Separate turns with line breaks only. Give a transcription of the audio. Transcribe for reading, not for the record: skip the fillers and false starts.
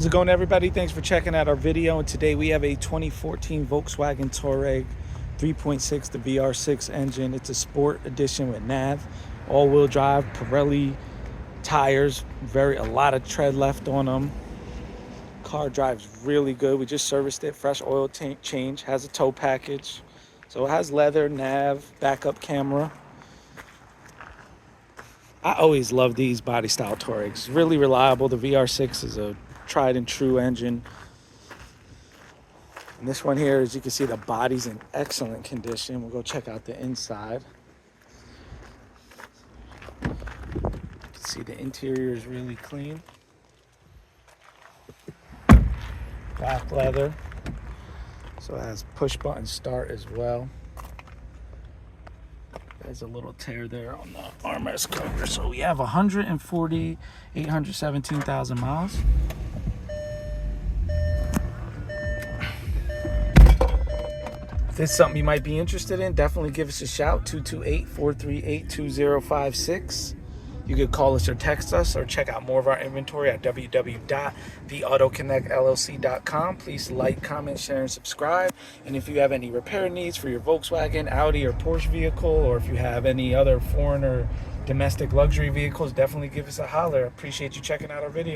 How's it going, everybody? Thanks for checking out our video. And today we have a 2014 Volkswagen Touareg 3.6, the VR6 engine. It's a sport edition with nav, all-wheel drive, Pirelli tires, a lot of tread left on them. Car drives really good. We just serviced it, fresh oil change, has a tow package. So it has leather, nav, backup camera. I always love these body style Touaregs. Really reliable. The VR6 is a tried and true engine. And this one here, as you can see, the body's in excellent condition. We'll go check out the inside. You can see the interior is really clean. Black leather. So it has push button start as well. There's a little tear there on the armrest cover. So we have 817,000 miles. If this is something you might be interested in, definitely give us a shout, 228-438-2056. You could call us or text us or check out more of our inventory at www.theautoconnectllc.com. Please like, comment, share, and subscribe. And if you have any repair needs for your Volkswagen, Audi, or Porsche vehicle, or if you have any other foreign or domestic luxury vehicles, definitely give us a holler. Appreciate you checking out our video.